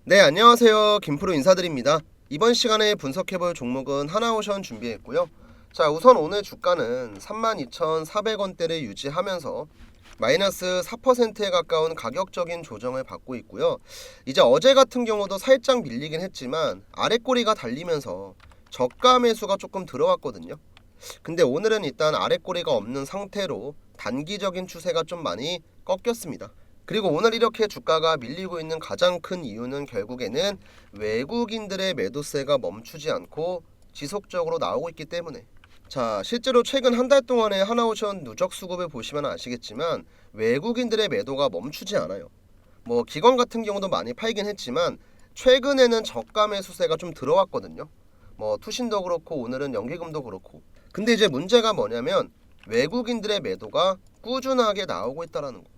네, 안녕하세요. 김프로 인사드립니다. 이번 시간에 분석해볼 종목은 하나오션 준비했고요. 자, 우선 오늘 주가는 32,400원대를 유지하면서 마이너스 4%에 가까운 가격적인 조정을 받고 있고요. 이제 어제 같은 경우도 살짝 밀리긴 했지만 아랫꼬리가 달리면서 저가 매수가 조금 들어왔거든요. 근데 오늘은 일단 아랫꼬리가 없는 상태로 단기적인 추세가 좀 많이 꺾였습니다. 그리고 오늘 이렇게 주가가 밀리고 있는 가장 큰 이유는 결국에는 외국인들의 매도세가 멈추지 않고 지속적으로 나오고 있기 때문에, 자, 실제로 최근 한 달 동안의 하나오션 누적 수급을 보시면 아시겠지만 외국인들의 매도가 멈추지 않아요. 뭐 기관 같은 경우도 많이 팔긴 했지만 최근에는 저가 매수세가 좀 들어왔거든요. 뭐 투신도 그렇고 오늘은 연기금도 그렇고. 근데 이제 문제가 뭐냐면 외국인들의 매도가 꾸준하게 나오고 있다라는 거.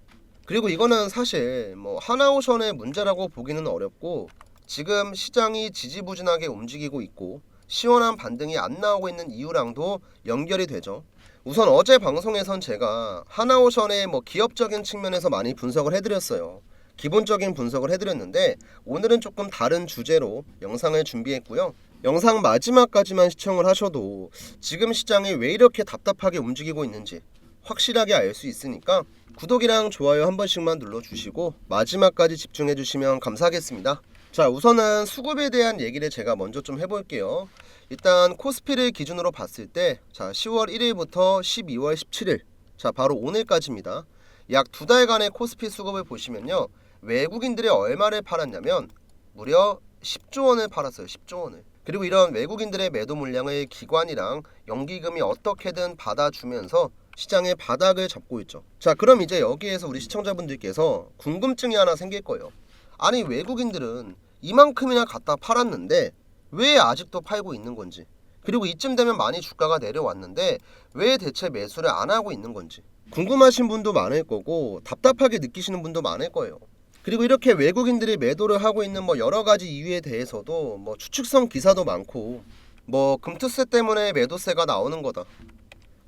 그리고 이거는 사실 뭐 하나오션의 문제라고 보기는 어렵고, 지금 시장이 지지부진하게 움직이고 있고 시원한 반등이 안 나오고 있는 이유랑도 연결이 되죠. 우선 어제 방송에선 제가 하나오션의 뭐 기업적인 측면에서 많이 분석을 해드렸어요. 기본적인 분석을 해드렸는데 오늘은 조금 다른 주제로 영상을 준비했고요. 영상 마지막까지만 시청을 하셔도 지금 시장이 왜 이렇게 답답하게 움직이고 있는지 확실하게 알 수 있으니까 구독이랑 좋아요 한 번씩만 눌러주시고 마지막까지 집중해주시면 감사하겠습니다. 자, 우선은 수급에 대한 얘기를 제가 먼저 좀 해볼게요. 일단 코스피를 기준으로 봤을 때, 자, 10월 1일부터 12월 17일, 자, 바로 오늘까지입니다. 약 두 달간의 코스피 수급을 보시면요, 외국인들이 얼마를 팔았냐면 무려 10조 원을 팔았어요. 10조 원을. 그리고 이런 외국인들의 매도 물량을 기관이랑 연기금이 어떻게든 받아주면서 시장의 바닥을 잡고 있죠. 자, 그럼 이제 여기에서 우리 시청자분들께서 궁금증이 하나 생길 거예요. 아니, 외국인들은 이만큼이나 갖다 팔았는데 왜 아직도 팔고 있는 건지, 그리고 이쯤 되면 많이 주가가 내려왔는데 왜 대체 매수를 안 하고 있는 건지 궁금하신 분도 많을 거고 답답하게 느끼시는 분도 많을 거예요. 그리고 이렇게 외국인들이 매도를 하고 있는 뭐 여러 가지 이유에 대해서도 뭐 추측성 기사도 많고, 뭐 금투세 때문에 매도세가 나오는 거다,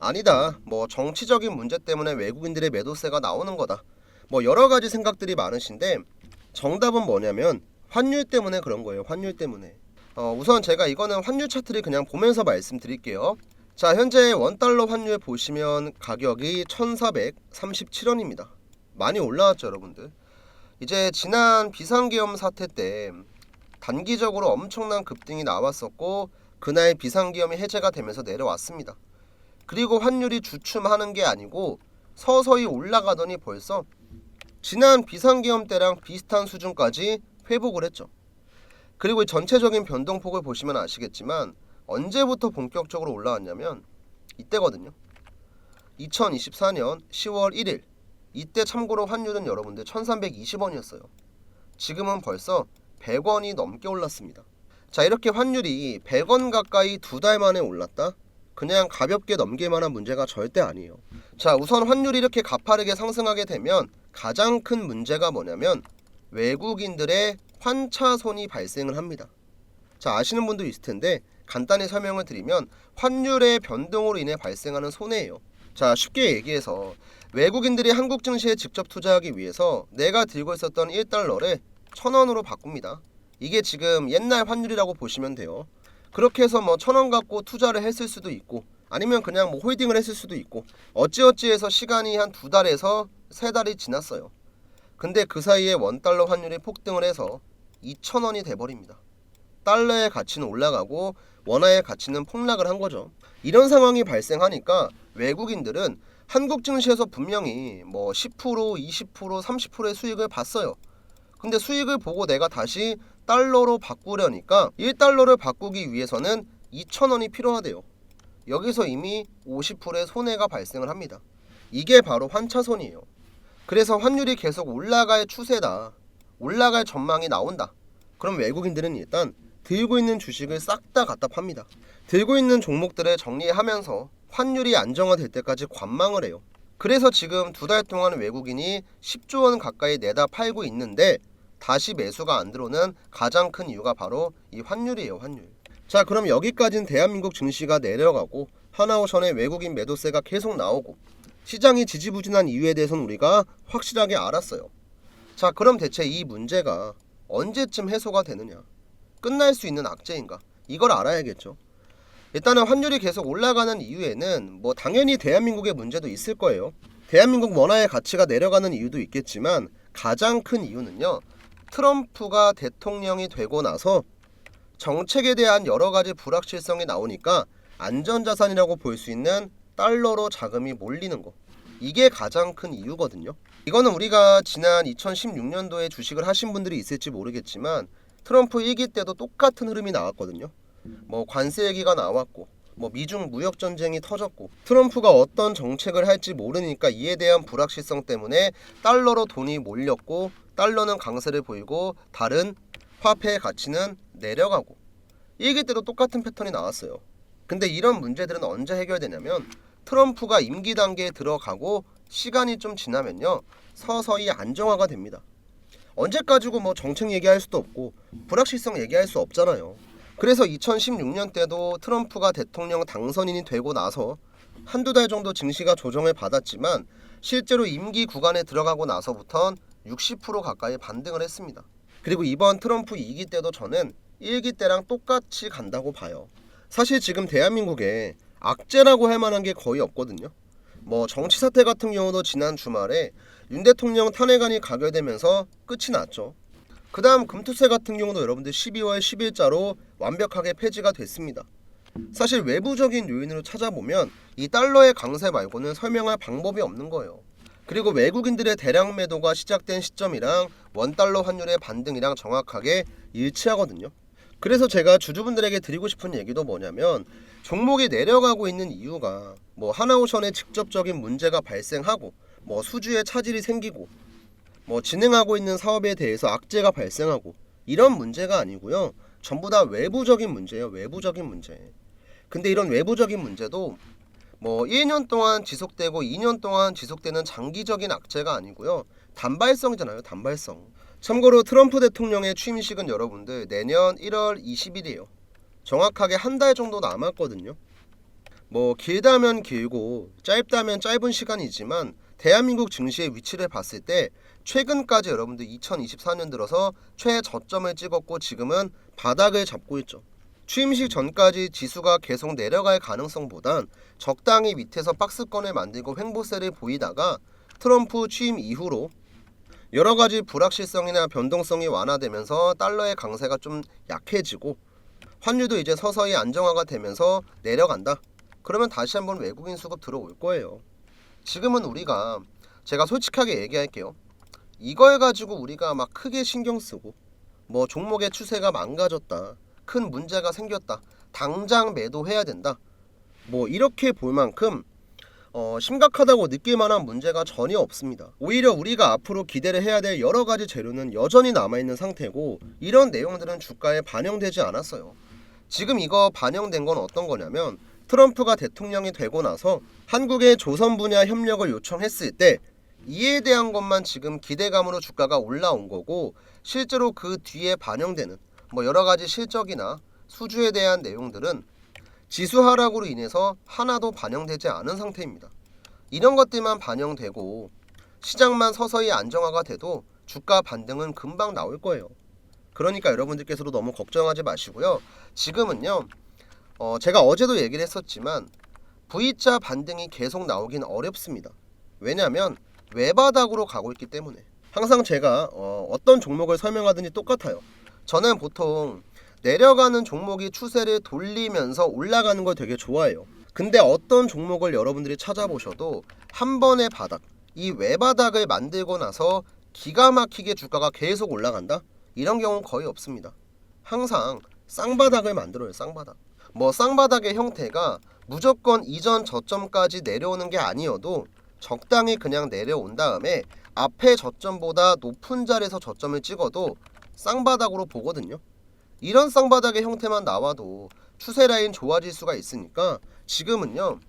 아니다, 뭐 정치적인 문제 때문에 외국인들의 매도세가 나오는 거다, 뭐 여러 가지 생각들이 많으신데 정답은 뭐냐면 환율 때문에 그런 거예요. 환율 때문에. 우선 제가 이거는 환율 차트를 그냥 보면서 말씀드릴게요. 자, 현재 원달러 환율 보시면 가격이 1437원입니다. 많이 올라왔죠, 여러분들. 이제 지난 비상계엄 사태 때 단기적으로 엄청난 급등이 나왔었고 그날 비상계엄이 해제가 되면서 내려왔습니다. 그리고 환율이 주춤하는 게 아니고 서서히 올라가더니 벌써 지난 비상계엄 때랑 비슷한 수준까지 회복을 했죠. 그리고 전체적인 변동폭을 보시면 아시겠지만 언제부터 본격적으로 올라왔냐면 이때거든요. 2024년 10월 1일. 이때 참고로 환율은 여러분들 1320원이었어요. 지금은 벌써 100원이 넘게 올랐습니다. 자, 이렇게 환율이 100원 가까이 두 달 만에 올랐다? 그냥 가볍게 넘길 만한 문제가 절대 아니에요. 자, 우선 환율이 이렇게 가파르게 상승하게 되면 가장 큰 문제가 뭐냐면 외국인들의 환차손이 발생을 합니다. 자, 아시는 분도 있을 텐데 간단히 설명을 드리면 환율의 변동으로 인해 발생하는 손해예요. 자, 쉽게 얘기해서 외국인들이 한국 증시에 직접 투자하기 위해서 내가 들고 있었던 1달러를 1000원으로 바꿉니다. 이게 지금 옛날 환율이라고 보시면 돼요. 그렇게 해서 뭐 1000원 갖고 투자를 했을 수도 있고 아니면 그냥 뭐 홀딩을 했을 수도 있고 어찌어찌해서 시간이 한 두 달에서 세 달이 지났어요. 근데 그 사이에 원달러 환율이 폭등을 해서 2000원이 돼버립니다. 달러의 가치는 올라가고 원화의 가치는 폭락을 한 거죠. 이런 상황이 발생하니까 외국인들은 한국 증시에서 분명히 뭐 10%, 20%, 30%의 수익을 봤어요. 근데 수익을 보고 내가 다시 달러로 바꾸려니까 1달러를 바꾸기 위해서는 2,000원이 필요하대요. 여기서 이미 50%의 손해가 발생을 합니다. 이게 바로 환차손이에요. 그래서 환율이 계속 올라갈 추세다, 올라갈 전망이 나온다. 그럼 외국인들은 일단 들고 있는 주식을 싹 다 갖다 팝니다. 들고 있는 종목들을 정리하면서 환율이 안정화될 때까지 관망을 해요. 그래서 지금 두 달 동안 외국인이 10조 원 가까이 내다 팔고 있는데 다시 매수가 안 들어오는 가장 큰 이유가 바로 이 환율이에요. 환율. 자, 그럼 여기까지는 대한민국 증시가 내려가고 하나오션의 외국인 매도세가 계속 나오고 시장이 지지부진한 이유에 대해서는 우리가 확실하게 알았어요. 자, 그럼 대체 이 문제가 언제쯤 해소가 되느냐, 끝날 수 있는 악재인가, 이걸 알아야겠죠. 일단은 환율이 계속 올라가는 이유에는 뭐 당연히 대한민국의 문제도 있을 거예요. 대한민국 원화의 가치가 내려가는 이유도 있겠지만 가장 큰 이유는요, 트럼프가 대통령이 되고 나서 정책에 대한 여러 가지 불확실성이 나오니까 안전자산이라고 볼 수 있는 달러로 자금이 몰리는 거, 이게 가장 큰 이유거든요. 이거는 우리가 지난 2016년도에 주식을 하신 분들이 있을지 모르겠지만 트럼프 1기 때도 똑같은 흐름이 나왔거든요. 뭐 관세 얘기가 나왔고, 뭐 미중 무역 전쟁이 터졌고, 트럼프가 어떤 정책을 할지 모르니까 이에 대한 불확실성 때문에 달러로 돈이 몰렸고, 달러는 강세를 보이고 다른 화폐의 가치는 내려가고, 1기 때도 똑같은 패턴이 나왔어요. 근데 이런 문제들은 언제 해결되냐면 트럼프가 임기 단계에 들어가고 시간이 좀 지나면요, 서서히 안정화가 됩니다. 언제까지고 뭐 정책 얘기할 수도 없고 불확실성 얘기할 수 없잖아요. 그래서 2016년 때도 트럼프가 대통령 당선인이 되고 나서 한두 달 정도 증시가 조정을 받았지만 실제로 임기 구간에 들어가고 나서부턴 60% 가까이 반등을 했습니다. 그리고 이번 트럼프 2기 때도 저는 1기 때랑 똑같이 간다고 봐요. 사실 지금 대한민국에 악재라고 할 만한 게 거의 없거든요. 뭐 정치 사태 같은 경우도 지난 주말에 윤 대통령 탄핵안이 가결되면서 끝이 났죠. 그 다음 금투세 같은 경우도 여러분들 12월 10일자로 완벽하게 폐지가 됐습니다. 사실 외부적인 요인으로 찾아보면 이 달러의 강세 말고는 설명할 방법이 없는 거예요. 그리고 외국인들의 대량 매도가 시작된 시점이랑 원달러 환율의 반등이랑 정확하게 일치하거든요. 그래서 제가 주주분들에게 드리고 싶은 얘기도 뭐냐면, 종목이 내려가고 있는 이유가 뭐 하나오션에 직접적인 문제가 발생하고 뭐 수주에 차질이 생기고 뭐 진행하고 있는 사업에 대해서 악재가 발생하고 이런 문제가 아니고요, 전부 다 외부적인 문제예요. 외부적인 문제. 근데 이런 외부적인 문제도 뭐 1년 동안 지속되고 2년 동안 지속되는 장기적인 악재가 아니고요, 단발성이잖아요. 단발성. 참고로 트럼프 대통령의 취임식은 여러분들 내년 1월 20일이에요. 정확하게 한 달 정도 남았거든요. 뭐 길다면 길고 짧다면 짧은 시간이지만 대한민국 증시의 위치를 봤을 때 최근까지 여러분들 2024년 들어서 최저점을 찍었고 지금은 바닥을 잡고 있죠. 취임식 전까지 지수가 계속 내려갈 가능성보단 적당히 밑에서 박스권을 만들고 횡보세를 보이다가 트럼프 취임 이후로 여러가지 불확실성이나 변동성이 완화되면서 달러의 강세가 좀 약해지고 환율도 이제 서서히 안정화가 되면서 내려간다. 그러면 다시 한번 외국인 수급 들어올 거예요. 지금은 우리가, 제가 솔직하게 얘기할게요, 이걸 가지고 우리가 막 크게 신경 쓰고 뭐 종목의 추세가 망가졌다, 큰 문제가 생겼다, 당장 매도해야 된다, 뭐 이렇게 볼 만큼 심각하다고 느낄 만한 문제가 전혀 없습니다. 오히려 우리가 앞으로 기대를 해야 될 여러 가지 재료는 여전히 남아있는 상태고 이런 내용들은 주가에 반영되지 않았어요. 지금 이거 반영된 건 어떤 거냐면, 트럼프가 대통령이 되고 나서 한국의 조선 분야 협력을 요청했을 때 이에 대한 것만 지금 기대감으로 주가가 올라온 거고, 실제로 그 뒤에 반영되는 뭐 여러 가지 실적이나 수주에 대한 내용들은 지수 하락으로 인해서 하나도 반영되지 않은 상태입니다. 이런 것들만 반영되고 시장만 서서히 안정화가 돼도 주가 반등은 금방 나올 거예요. 그러니까 여러분들께서도 너무 걱정하지 마시고요. 지금은요, 제가 어제도 얘기를 했었지만 V자 반등이 계속 나오긴 어렵습니다. 왜냐하면 외바닥으로 가고 있기 때문에. 항상 제가 어떤 종목을 설명하든지 똑같아요. 저는 보통 내려가는 종목이 추세를 돌리면서 올라가는 걸 되게 좋아해요. 근데 어떤 종목을 여러분들이 찾아보셔도 한 번의 바닥, 이 외바닥을 만들고 나서 기가 막히게 주가가 계속 올라간다? 이런 경우는 거의 없습니다. 항상 쌍바닥을 만들어요. 쌍바닥. 뭐 쌍바닥의 형태가 무조건 이전 저점까지 내려오는 게 아니어도 적당히 그냥 내려온 다음에 앞에 저점보다 높은 자리에서 저점을 찍어도 쌍바닥으로 보거든요. 이런 쌍바닥의 형태만 나와도 추세 라인 좋아질 수가 있으니까 지금은요,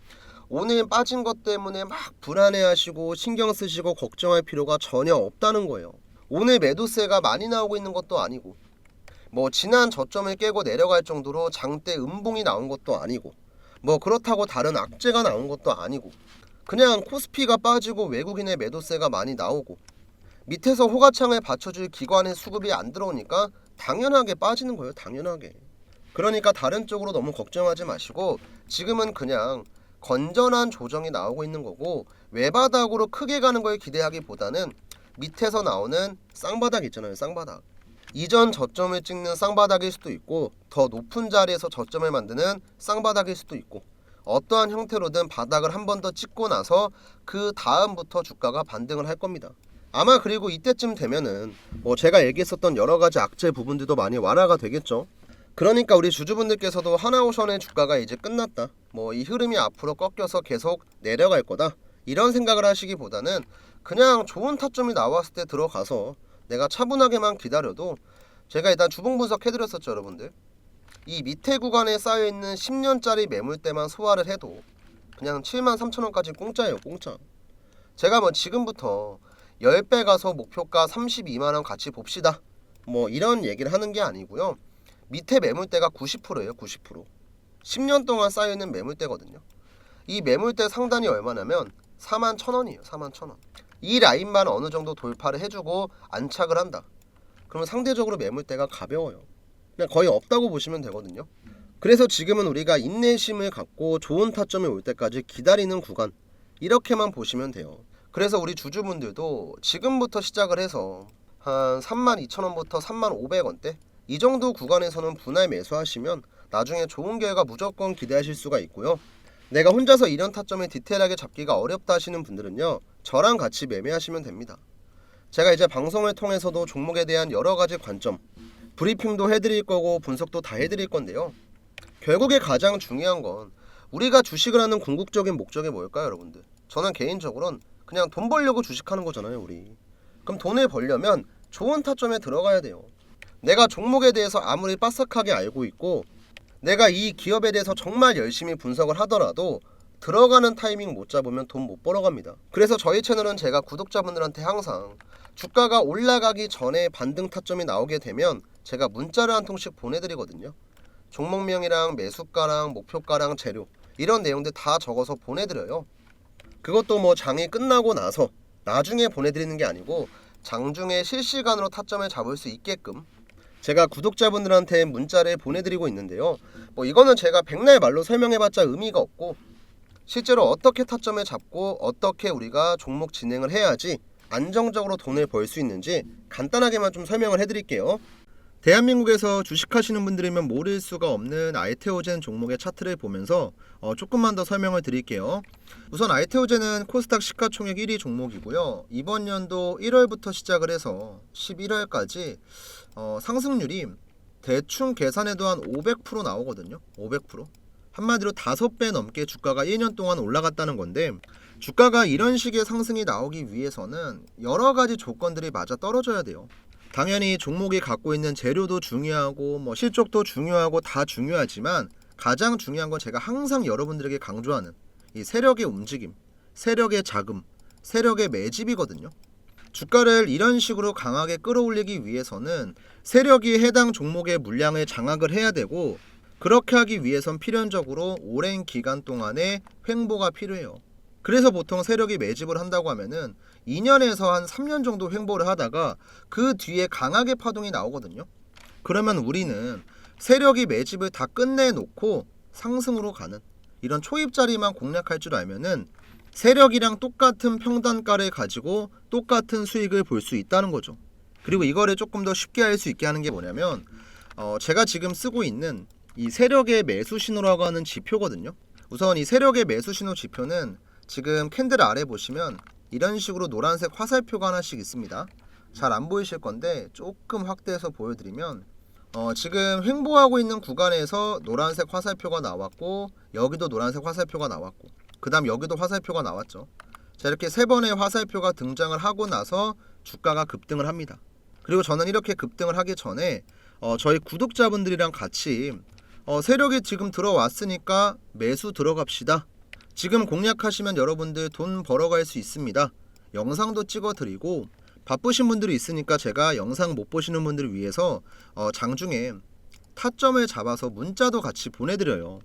오늘 빠진 것 때문에 막 불안해하시고 신경 쓰시고 걱정할 필요가 전혀 없다는 거예요. 오늘 매도세가 많이 나오고 있는 것도 아니고 뭐 지난 저점을 깨고 내려갈 정도로 장대 음봉이 나온 것도 아니고 뭐 그렇다고 다른 악재가 나온 것도 아니고 그냥 코스피가 빠지고 외국인의 매도세가 많이 나오고 밑에서 호가창을 받쳐줄 기관의 수급이 안 들어오니까 당연하게 빠지는 거예요. 당연하게. 그러니까 다른 쪽으로 너무 걱정하지 마시고 지금은 그냥 건전한 조정이 나오고 있는 거고 외바닥으로 크게 가는 걸 기대하기보다는 밑에서 나오는 쌍바닥 있잖아요. 쌍바닥. 이전 저점을 찍는 쌍바닥일 수도 있고 더 높은 자리에서 저점을 만드는 쌍바닥일 수도 있고 어떠한 형태로든 바닥을 한 번 더 찍고 나서 그 다음부터 주가가 반등을 할 겁니다. 아마 그리고 이때쯤 되면은 제가 얘기했었던 여러 가지 악재 부분들도 많이 완화가 되겠죠. 그러니까 우리 주주분들께서도 하나오션의 주가가 이제 끝났다. 이 흐름이 앞으로 꺾여서 계속 내려갈 거다. 이런 생각을 하시기보다는 그냥 좋은 타점이 나왔을 때 들어가서 내가 차분하게만 기다려도 제가 일단 주봉 분석해드렸었죠, 여러분들. 이 밑에 구간에 쌓여있는 10년짜리 매물대만 소화를 해도 그냥 73,000원까지 공짜예요. 공짜. 제가 지금부터 10배 가서 목표가 32만원 같이 봅시다 이런 얘기를 하는 게 아니고요. 밑에 매물대가 90%예요. 90%. 10년 동안 쌓여있는 매물대거든요. 이 매물대 상단이 얼마냐면 41,000원이에요. 41,000원. 이 라인만 어느 정도 돌파를 해주고 안착을 한다. 그러면 상대적으로 매물대가 가벼워요. 그냥 거의 없다고 보시면 되거든요. 그래서 지금은 우리가 인내심을 갖고 좋은 타점이 올 때까지 기다리는 구간, 이렇게만 보시면 돼요. 그래서 우리 주주분들도 지금부터 시작을 해서 한 32,000원부터 35,000원대 이 정도 구간에서는 분할 매수하시면 나중에 좋은 결과 무조건 기대하실 수가 있고요. 내가 혼자서 이런 타점을 디테일하게 잡기가 어렵다 하시는 분들은요, 저랑 같이 매매하시면 됩니다. 제가 이제 방송을 통해서도 종목에 대한 여러 가지 관점, 브리핑도 해드릴 거고 분석도 다 해드릴 건데요. 결국에 가장 중요한 건 우리가 주식을 하는 궁극적인 목적이 뭘까요, 여러분들? 저는 개인적으로는 그냥 돈 벌려고 주식하는 거잖아요, 우리. 그럼 돈을 벌려면 좋은 타점에 들어가야 돼요. 내가 종목에 대해서 아무리 빠삭하게 알고 있고 내가 이 기업에 대해서 정말 열심히 분석을 하더라도 들어가는 타이밍 못 잡으면 돈 못 벌어갑니다. 그래서 저희 채널은 제가 구독자분들한테 항상 주가가 올라가기 전에 반등 타점이 나오게 되면 제가 문자를 한 통씩 보내드리거든요. 종목명이랑 매수가랑 목표가랑 재료 이런 내용들 다 적어서 보내드려요. 그것도 장이 끝나고 나서 나중에 보내드리는 게 아니고 장중에 실시간으로 타점을 잡을 수 있게끔 제가 구독자분들한테 문자를 보내드리고 있는데요. 이거는 제가 백날 말로 설명해봤자 의미가 없고 실제로 어떻게 타점을 잡고 어떻게 우리가 종목 진행을 해야지 안정적으로 돈을 벌 수 있는지 간단하게만 좀 설명을 해드릴게요. 대한민국에서 주식하시는 분들이면 모를 수가 없는 알테오젠 종목의 차트를 보면서 조금만 더 설명을 드릴게요. 우선 알테오젠은 코스닥 시가총액 1위 종목이고요. 이번 연도 1월부터 시작을 해서 11월까지 상승률이 대충 계산해도 한 500% 나오거든요. 500%. 한마디로 5배 넘게 주가가 1년 동안 올라갔다는 건데, 주가가 이런 식의 상승이 나오기 위해서는 여러 가지 조건들이 맞아 떨어져야 돼요. 당연히 종목이 갖고 있는 재료도 중요하고 실적도 중요하고 다 중요하지만 가장 중요한 건 제가 항상 여러분들에게 강조하는 이 세력의 움직임, 세력의 자금, 세력의 매집이거든요. 주가를 이런 식으로 강하게 끌어올리기 위해서는 세력이 해당 종목의 물량을 장악을 해야 되고, 그렇게 하기 위해선 필연적으로 오랜 기간 동안의 횡보가 필요해요. 그래서 보통 세력이 매집을 한다고 하면은 2년에서 한 3년 정도 횡보를 하다가 그 뒤에 강하게 파동이 나오거든요. 그러면 우리는 세력이 매집을 다 끝내놓고 상승으로 가는 이런 초입자리만 공략할 줄 알면은 세력이랑 똑같은 평단가를 가지고 똑같은 수익을 볼 수 있다는 거죠. 그리고 이거를 조금 더 쉽게 할 수 있게 하는 게 뭐냐면 제가 지금 쓰고 있는 이 세력의 매수 신호라고 하는 지표거든요. 우선 이 세력의 매수 신호 지표는 지금 캔들 아래 보시면 이런 식으로 노란색 화살표가 하나씩 있습니다. 잘 안 보이실 건데 조금 확대해서 보여드리면 지금 횡보하고 있는 구간에서 노란색 화살표가 나왔고, 여기도 노란색 화살표가 나왔고, 그 다음 여기도 화살표가 나왔죠. 자, 이렇게 3번의 화살표가 등장을 하고 나서 주가가 급등을 합니다. 그리고 저는 이렇게 급등을 하기 전에 저희 구독자분들이랑 같이 세력이 지금 들어왔으니까 매수 들어갑시다. 지금 공략하시면 여러분들 돈 벌어갈 수 있습니다. 영상도 찍어드리고, 바쁘신 분들이 있으니까 제가 영상 못 보시는 분들을 위해서 장중에 타점을 잡아서 문자도 같이 보내드려요.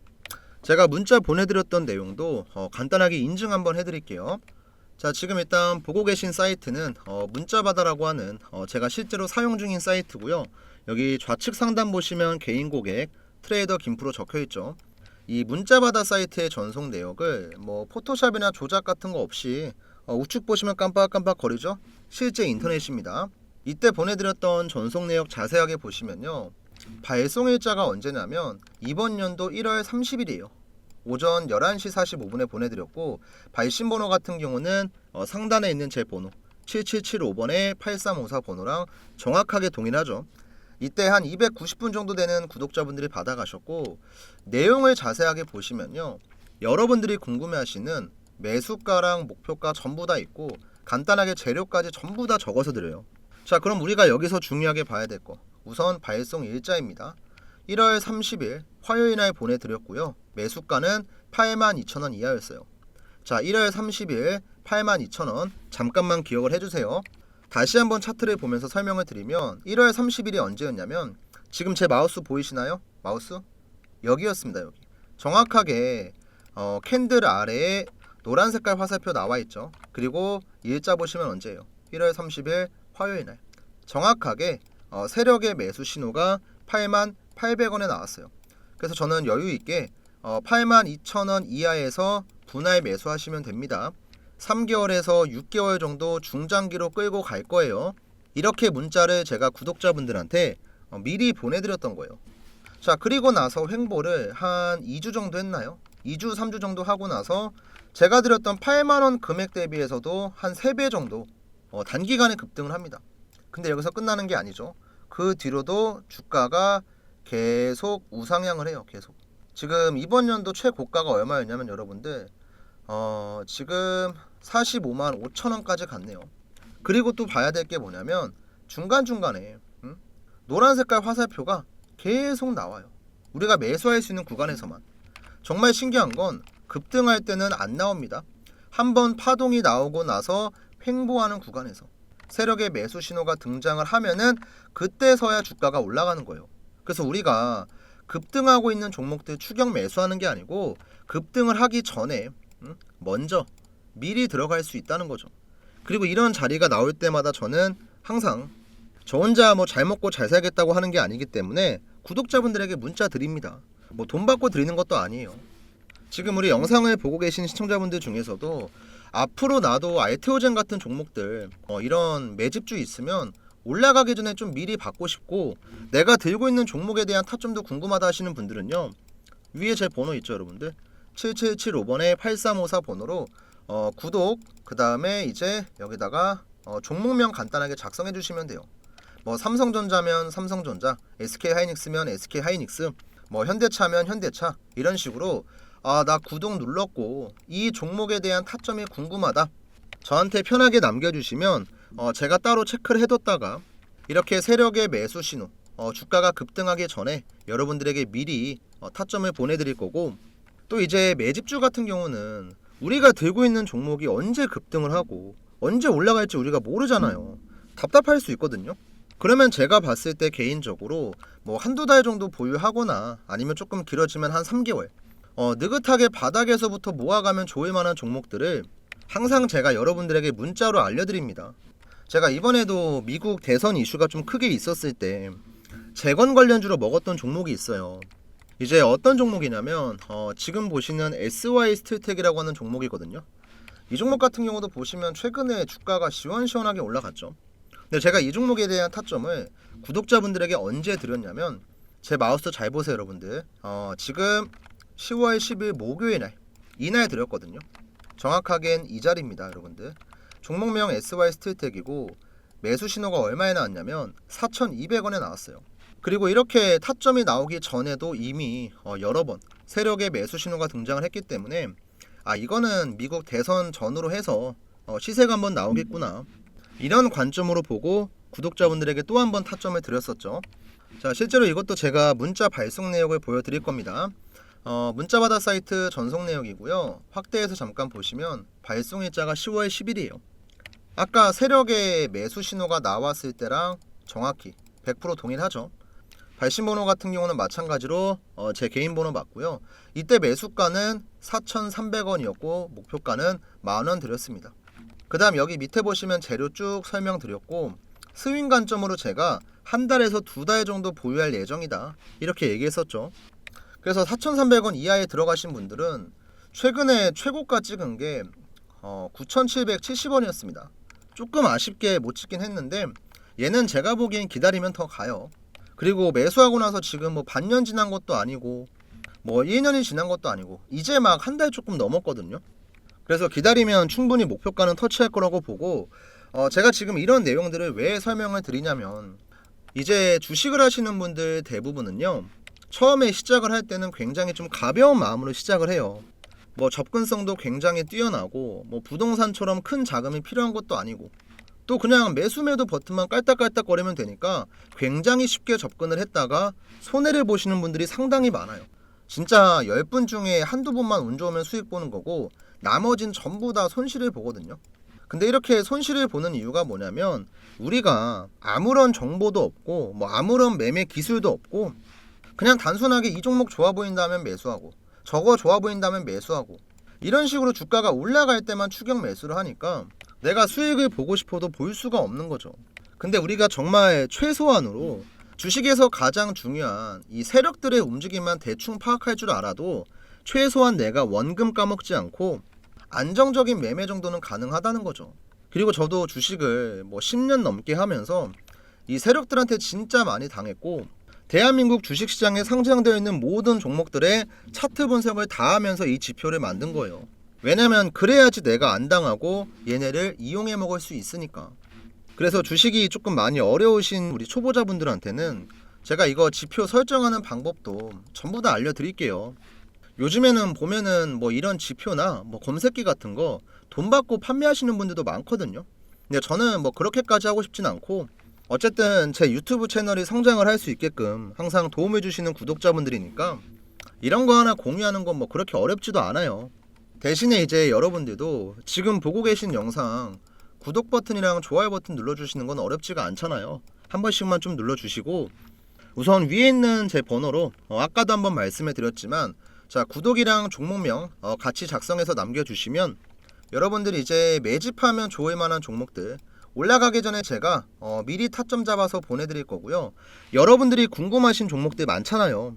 제가 문자 보내드렸던 내용도 간단하게 인증 한번 해드릴게요. 자, 지금 일단 보고 계신 사이트는 문자바다라고 하는 제가 실제로 사용 중인 사이트고요. 여기 좌측 상단 보시면 개인 고객 트레이더 김프로 적혀 있죠. 이 문자바다 사이트의 전송 내역을 뭐 포토샵이나 조작 같은 거 없이 우측 보시면 깜빡깜빡 거리죠. 실제 인터넷입니다. 이때 보내드렸던 전송 내역 자세하게 보시면요, 발송 일자가 언제냐면 이번 연도 1월 30일이에요. 오전 11시 45분에 보내드렸고, 발신 번호 같은 경우는 상단에 있는 제 번호 7775번에 8354 번호랑 정확하게 동일하죠. 이때 한 290분 정도 되는 구독자분들이 받아가셨고, 내용을 자세하게 보시면요, 여러분들이 궁금해하시는 매수가랑 목표가 전부 다 있고, 간단하게 재료까지 전부 다 적어서 드려요. 자, 그럼 우리가 여기서 중요하게 봐야 될 거, 우선 발송 일자입니다. 1월 30일 화요일 날 보내드렸고요. 매수가는 82,000원 이하였어요. 자, 1월 30일 82,000원 잠깐만 기억을 해주세요. 다시 한번 차트를 보면서 설명을 드리면 1월 30일이 언제였냐면 지금 제 마우스 보이시나요? 마우스? 여기였습니다. 여기. 정확하게 캔들 아래에 노란 색깔 화살표 나와 있죠. 그리고 일자 보시면 언제예요? 1월 30일 화요일 날. 정확하게 세력의 매수 신호가 88,800원에 나왔어요. 그래서 저는 여유 있게 82,000원 이하에서 분할 매수하시면 됩니다. 3개월에서 6개월 정도 중장기로 끌고 갈 거예요. 이렇게 문자를 제가 구독자분들한테 미리 보내드렸던 거예요. 자, 그리고 나서 횡보를 한 2주 정도 했나요? 2주, 3주 정도 하고 나서 제가 드렸던 8만원 금액 대비해서도 한 3배 정도 단기간에 급등을 합니다. 근데 여기서 끝나는 게 아니죠. 그 뒤로도 주가가 계속 우상향을 해요. 계속. 지금 이번 연도 최고가가 얼마였냐면 여러분들 지금 45만 5천원까지 갔네요. 그리고 또 봐야 될 게 뭐냐면 중간중간에 노란 색깔 화살표가 계속 나와요. 우리가 매수할 수 있는 구간에서만. 정말 신기한 건 급등할 때는 안 나옵니다. 한번 파동이 나오고 나서 횡보하는 구간에서 세력의 매수 신호가 등장을 하면은 그때서야 주가가 올라가는 거예요. 그래서 우리가 급등하고 있는 종목들 추격 매수하는 게 아니고 급등을 하기 전에 먼저 미리 들어갈 수 있다는 거죠. 그리고 이런 자리가 나올 때마다 저는 항상 저 혼자 뭐 잘 먹고 잘 살겠다고 하는 게 아니기 때문에 구독자분들에게 문자 드립니다. 뭐 돈 받고 드리는 것도 아니에요. 지금 우리 영상을 보고 계신 시청자분들 중에서도 앞으로 나도 알테오젠 같은 종목들 이런 매집주 있으면 올라가기 전에 좀 미리 받고 싶고, 내가 들고 있는 종목에 대한 타점도 궁금하다 하시는 분들은요, 위에 제 번호 있죠 여러분들, 7775번에 8354 번호로 구독, 그 다음에 이제 여기다가 종목명 간단하게 작성해 주시면 돼요. 뭐 삼성전자면 삼성전자, SK하이닉스면 SK하이닉스, 뭐 현대차면 현대차, 이런 식으로 나 구독 눌렀고 이 종목에 대한 타점이 궁금하다, 저한테 편하게 남겨주시면 제가 따로 체크를 해뒀다가 이렇게 세력의 매수 신호, 주가가 급등하기 전에 여러분들에게 미리 타점을 보내드릴 거고, 또 이제 매집주 같은 경우는 우리가 들고 있는 종목이 언제 급등을 하고 언제 올라갈지 우리가 모르잖아요. 답답할 수 있거든요. 그러면 제가 봤을 때 개인적으로 뭐 한두 달 정도 보유하거나 아니면 조금 길어지면 한 3개월 느긋하게 바닥에서부터 모아가면 좋을 만한 종목들을 항상 제가 여러분들에게 문자로 알려드립니다. 제가 이번에도 미국 대선 이슈가 좀 크게 있었을 때 재건 관련주로 먹었던 종목이 있어요. 이제 어떤 종목이냐면 지금 보시는 SY 스틸텍이라고 하는 종목이거든요. 이 종목 같은 경우도 보시면 최근에 주가가 시원시원하게 올라갔죠. 근데 제가 이 종목에 대한 타점을 구독자분들에게 언제 드렸냐면, 제 마우스 잘 보세요 여러분들. 지금 10월 10일 목요일 날, 이날 드렸거든요. 정확하게는 이 자리입니다 여러분들. 종목명 SY 스틸텍이고 매수 신호가 얼마에 나왔냐면 4,200원에 나왔어요. 그리고 이렇게 타점이 나오기 전에도 이미 여러 번 세력의 매수 신호가 등장을 했기 때문에 이거는 미국 대선 전후로 해서 시세가 한번 나오겠구나, 이런 관점으로 보고 구독자분들에게 또 한 번 타점을 드렸었죠. 자, 실제로 이것도 제가 문자 발송 내역을 보여드릴 겁니다. 문자바다 사이트 전송 내역이고요. 확대해서 잠깐 보시면 발송 일자가 10월 10일이에요. 아까 세력의 매수 신호가 나왔을 때랑 정확히 100% 동일하죠. 발신 번호 같은 경우는 마찬가지로 제 개인 번호 맞고요. 이때 매수가는 4,300원이었고 목표가는 10,000원 드렸습니다. 그 다음 여기 밑에 보시면 재료 쭉 설명드렸고, 스윙 관점으로 제가 한 달에서 두 달 정도 보유할 예정이다 이렇게 얘기했었죠. 그래서 4,300원 이하에 들어가신 분들은 최근에 최고가 찍은 게 9,770원이었습니다. 조금 아쉽게 못 찍긴 했는데 얘는 제가 보기엔 기다리면 더 가요. 그리고 매수하고 나서 지금 뭐 반년 지난 것도 아니고 뭐 1년이 지난 것도 아니고 이제 막 한 달 조금 넘었거든요. 그래서 기다리면 충분히 목표가는 터치할 거라고 보고, 제가 지금 이런 내용들을 왜 설명을 드리냐면, 이제 주식을 하시는 분들 대부분은요, 처음에 시작을 할 때는 굉장히 좀 가벼운 마음으로 시작을 해요. 뭐 접근성도 굉장히 뛰어나고 뭐 부동산처럼 큰 자금이 필요한 것도 아니고, 또 그냥 매수매도 버튼만 깔딱깔딱거리면 되니까 굉장히 쉽게 접근을 했다가 손해를 보시는 분들이 상당히 많아요. 진짜 10분 중에 한두 번만 운 좋으면 수익 보는 거고 나머진 전부 다 손실을 보거든요. 근데 이렇게 손실을 보는 이유가 뭐냐면, 우리가 아무런 정보도 없고 뭐 아무런 매매 기술도 없고 그냥 단순하게 이 종목 좋아 보인다면 매수하고 저거 좋아 보인다면 매수하고 이런 식으로 주가가 올라갈 때만 추격 매수를 하니까 내가 수익을 보고 싶어도 볼 수가 없는 거죠. 근데 우리가 정말 최소한으로 주식에서 가장 중요한 이 세력들의 움직임만 대충 파악할 줄 알아도 최소한 내가 원금 까먹지 않고 안정적인 매매 정도는 가능하다는 거죠. 그리고 저도 주식을 뭐 10년 넘게 하면서 이 세력들한테 진짜 많이 당했고, 대한민국 주식시장에 상장되어 있는 모든 종목들의 차트 분석을 다 하면서 이 지표를 만든 거예요. 왜냐면 그래야지 내가 안 당하고 얘네를 이용해 먹을 수 있으니까. 그래서 주식이 조금 많이 어려우신 우리 초보자분들한테는 제가 이거 지표 설정하는 방법도 전부 다 알려드릴게요. 요즘에는 보면은 뭐 이런 지표나 뭐 검색기 같은 거 돈 받고 판매하시는 분들도 많거든요. 근데 저는 뭐 그렇게까지 하고 싶진 않고, 어쨌든 제 유튜브 채널이 성장을 할 수 있게끔 항상 도움을 주시는 구독자분들이니까 이런 거 하나 공유하는 건 뭐 그렇게 어렵지도 않아요. 대신에 이제 여러분들도 지금 보고 계신 영상 구독 버튼이랑 좋아요 버튼 눌러주시는 건 어렵지가 않잖아요. 한 번씩만 좀 눌러주시고, 우선 위에 있는 제 번호로 아까도 한번 말씀해 드렸지만, 자, 구독이랑 종목명 같이 작성해서 남겨주시면 여러분들이 이제 매집하면 좋을 만한 종목들 올라가기 전에 제가 미리 타점 잡아서 보내드릴 거고요. 여러분들이 궁금하신 종목들 많잖아요.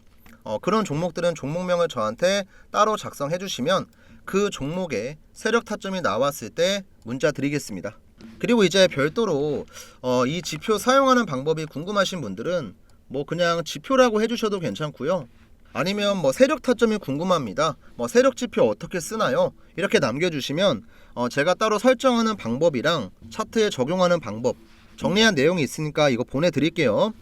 그런 종목들은 종목명을 저한테 따로 작성해 주시면 그 종목에 세력 타점이 나왔을 때 문자 드리겠습니다. 그리고 이제 별도로 이 지표 사용하는 방법이 궁금하신 분들은 뭐 그냥 지표라고 해주셔도 괜찮고요. 아니면 뭐 세력 타점이 궁금합니다, 뭐 세력 지표 어떻게 쓰나요? 이렇게 남겨주시면 제가 따로 설정하는 방법이랑 차트에 적용하는 방법 정리한 내용이 있으니까 이거 보내드릴게요.